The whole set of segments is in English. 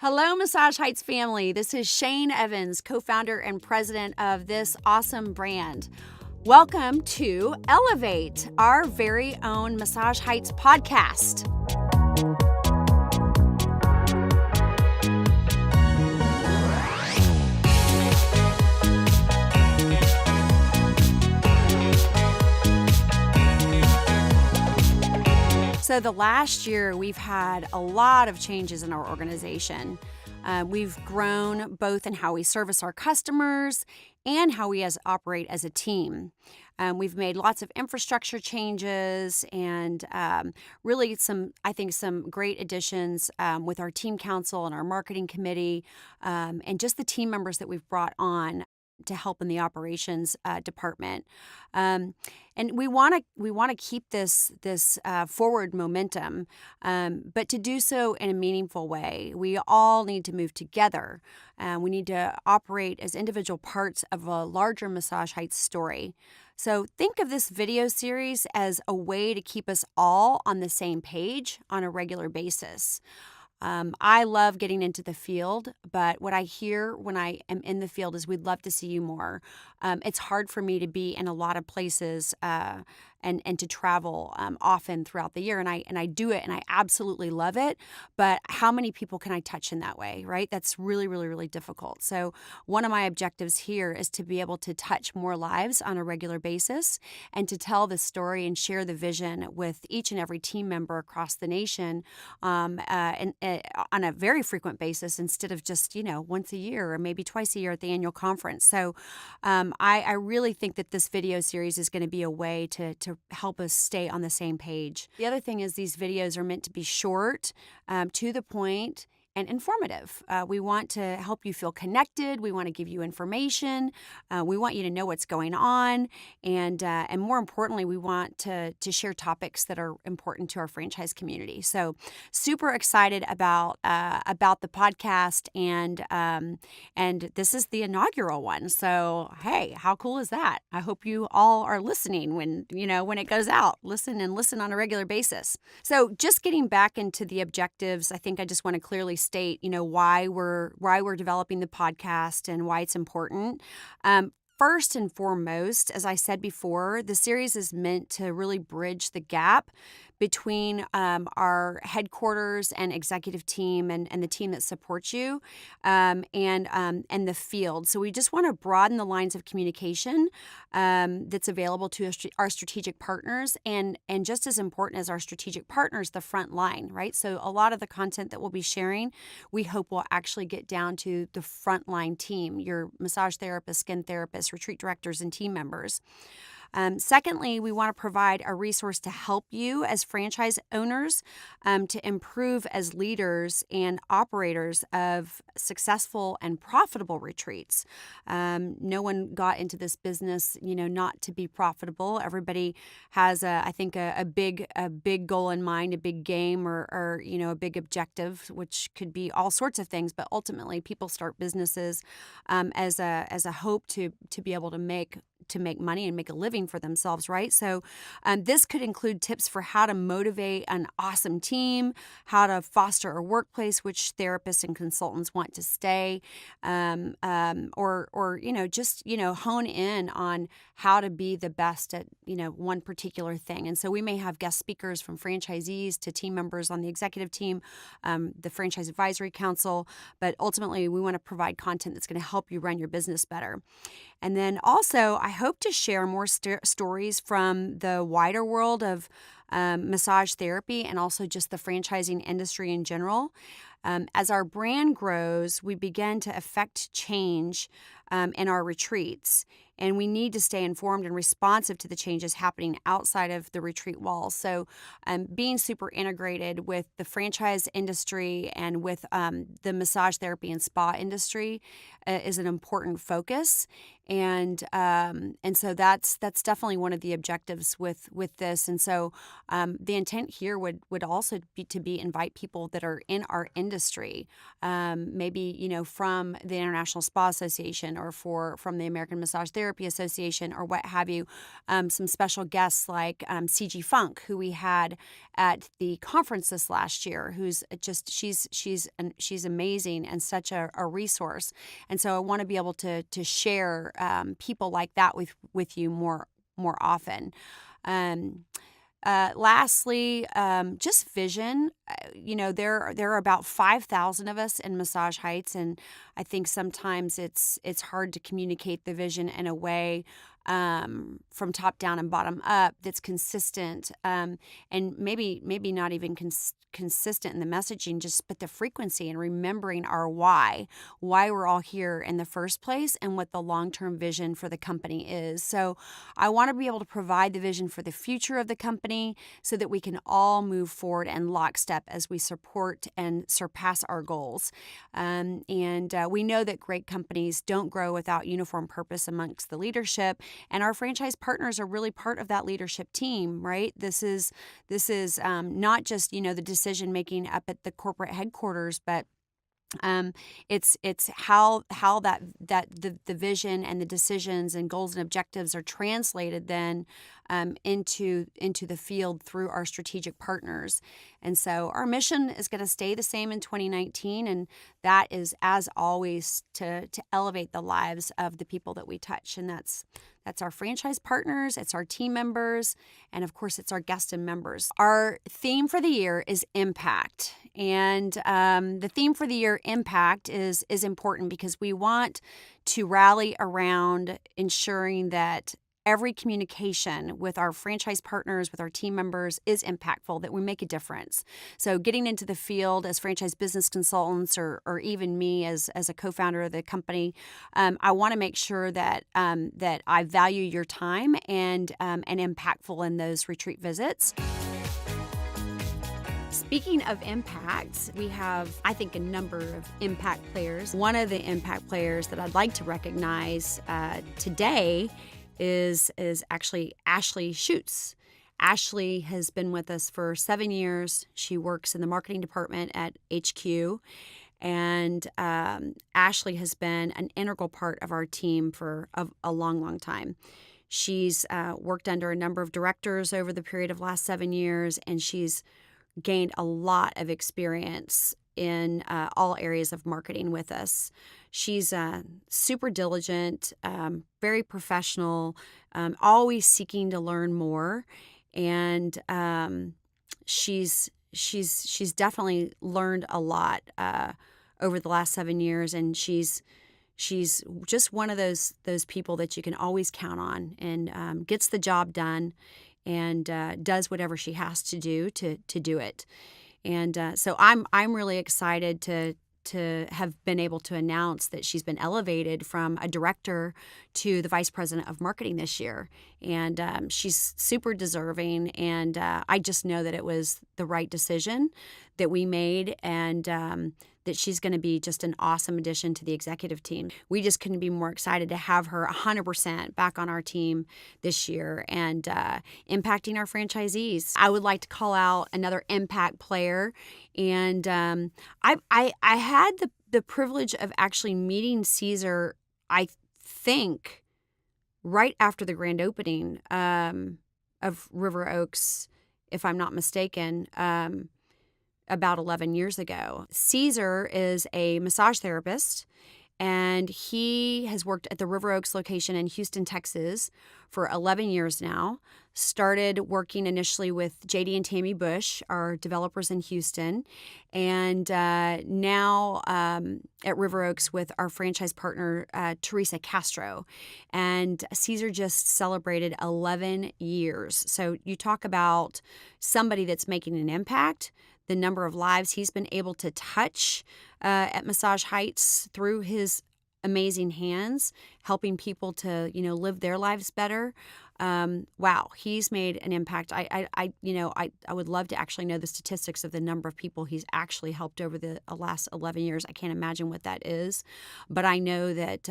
Hello, Massage Heights family. This is Shane Evans, co-founder and president of this awesome brand. Welcome to Elevate, our very own Massage Heights podcast. So the last year, we've had a lot of changes in our organization. We've grown both in how we service our customers and how we operate as a team. We've made lots of infrastructure changes and really some great additions with our team council and our marketing committee and just the team members that we've brought on to help in the operations department. And we want to keep this forward momentum, but to do so in a meaningful way. We all need to move together. We need to operate as individual parts of a larger Massage Heights story. So think of this video series as a way to keep us all on the same page on a regular basis. I love getting into the field, but what I hear when I am in the field is we'd love to see you more. It's hard for me to be in a lot of places and to travel often throughout the year, and I do it, and I absolutely love it. But how many people can I touch in that way, right? That's really, really, really difficult. So one of my objectives here is to be able to touch more lives on a regular basis and to tell the story and share the vision with each and every team member across the nation and on a very frequent basis instead of just, once a year or maybe twice a year at the annual conference. So I really think that this video series is going to be a way to help us stay on the same page. The other thing is these videos are meant to be short, to the point, and informative. We want to help you feel connected. We want to give you information. We want you to know what's going on, and more importantly, we want to share topics that are important to our franchise community. So, super excited about the podcast, and this is the inaugural one. So, hey, how cool is that? I hope you all are listening when it goes out. Listen on a regular basis. So, just getting back into the objectives, I think I just want to clearly state, why we're developing the podcast and why it's important. First and foremost, as I said before, the series is meant to really bridge the gap between our headquarters and executive team and the team that supports you and the field. So we just want to broaden the lines of communication that's available to our strategic partners and just as important as our strategic partners, the front line, right? So a lot of the content that we'll be sharing, we hope will actually get down to the frontline team, your massage therapists, skin therapists, retreat directors, and team members. Secondly, we want to provide a resource to help you as franchise owners to improve as leaders and operators of successful and profitable retreats. No one got into this business, not to be profitable. Everybody has, a big goal in mind, a big game, or a big objective, which could be all sorts of things. But ultimately, people start businesses as a hope to be able to make money and make a living for themselves, right? So this could include tips for how to motivate an awesome team, how to foster a workplace which therapists and consultants want to stay, or just hone in on how to be the best at one particular thing. And so we may have guest speakers from franchisees to team members on the executive team, the Franchise Advisory Council, but ultimately we want to provide content that's going to help you run your business better. And then also, I hope to share more stories from the wider world of massage therapy and also just the franchising industry in general. As our brand grows, we begin to affect change in our retreats. And we need to stay informed and responsive to the changes happening outside of the retreat walls. So being super integrated with the franchise industry and with the massage therapy and spa industry is an important focus. And so that's definitely one of the objectives with this. And so the intent here would also be to invite people that are in our industry, maybe from the International Spa Association or from the American Massage Therapy Association or what have you. Some special guests like CG Funk, who we had at the conference this last year, who's just she's amazing and such a resource. And so I want to be able to share people like that with you more often. Lastly, just vision. There are about 5,000 of us in Massage Heights, and I think sometimes it's hard to communicate the vision in a way from top down and bottom up that's consistent, and maybe not even consistent in the messaging, but the frequency and remembering our why we're all here in the first place and what the long-term vision for the company is. So I want to be able to provide the vision for the future of the company so that we can all move forward in lockstep as we support and surpass our goals. And we know that great companies don't grow without uniform purpose amongst the leadership, and our franchise partners are really part of that leadership team, right? This is not just, the decision making up at the corporate headquarters, but it's how the vision and the decisions and goals and objectives are translated then into the field through our strategic partners. And so our mission is going to stay the same in 2019, and that is, as always, to elevate the lives of the people that we touch. And that's our franchise partners, it's our team members, and of course, it's our guests and members. Our theme for the year is impact. And the theme for the year, impact, is important because we want to rally around ensuring that every communication with our franchise partners, with our team members, is impactful, that we make a difference. So getting into the field as franchise business consultants, or even me as a co-founder of the company, I want to make sure that I value your time and impactful in those retreat visits. Speaking of impacts, we have, I think, a number of impact players. One of the impact players that I'd like to recognize today is actually Ashley Schutz. Ashley has been with us for 7 years. She works in the marketing department at HQ, and Ashley has been an integral part of our team for a long, long time. She's worked under a number of directors over the period of last 7 years, and she's gained a lot of experience in all areas of marketing with us. She's super diligent, very professional, always seeking to learn more, and she's definitely learned a lot over the last 7 years, and she's just one of those people that you can always count on, and gets the job done, and does whatever she has to do to do it. And so I'm really excited to have been able to announce that she's been elevated from a director to the vice president of marketing this year. And she's super deserving, and I just know that it was the right decision that we made, and that she's going to be just an awesome addition to the executive team. We just couldn't be more excited to have her 100% back on our team this year and impacting our franchisees. I would like to call out another impact player, and I had the privilege of actually meeting Caesar, I think, right after the grand opening of River Oaks, if I'm not mistaken, about 11 years ago. Caesar is a massage therapist, and he has worked at the River Oaks location in Houston, Texas for 11 years now. Started working initially with JD and Tammy Bush, our developers in Houston, and now at River Oaks with our franchise partner, Teresa Castro. And Caesar just celebrated 11 years. So you talk about somebody that's making an impact, the number of lives he's been able to touch at Massage Heights through his amazing hands, helping people to, live their lives better. Wow, he's made an impact. I would love to actually know the statistics of the number of people he's actually helped over the last 11 years. I can't imagine what that is, but I know that,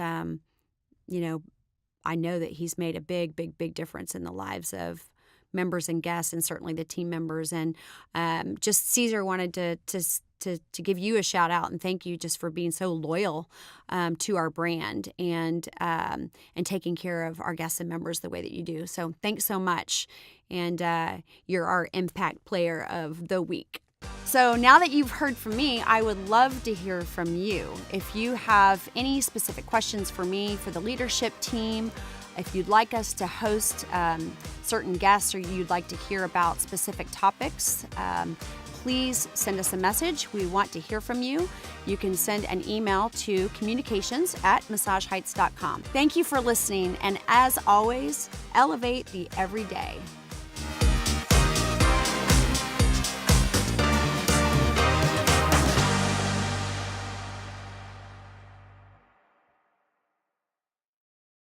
he's made a big, big, big difference in the lives of members and guests, and certainly the team members. And just Caesar wanted to to give you a shout out and thank you just for being so loyal to our brand and taking care of our guests and members the way that you do. So thanks so much. And you're our impact player of the week. So now that you've heard from me, I would love to hear from you. If you have any specific questions for me, for the leadership team, if you'd like us to host certain guests or you'd like to hear about specific topics, please send us a message. We want to hear from you. You can send an email to communications@massageheights.com. Thank you for listening, and as always, elevate the everyday.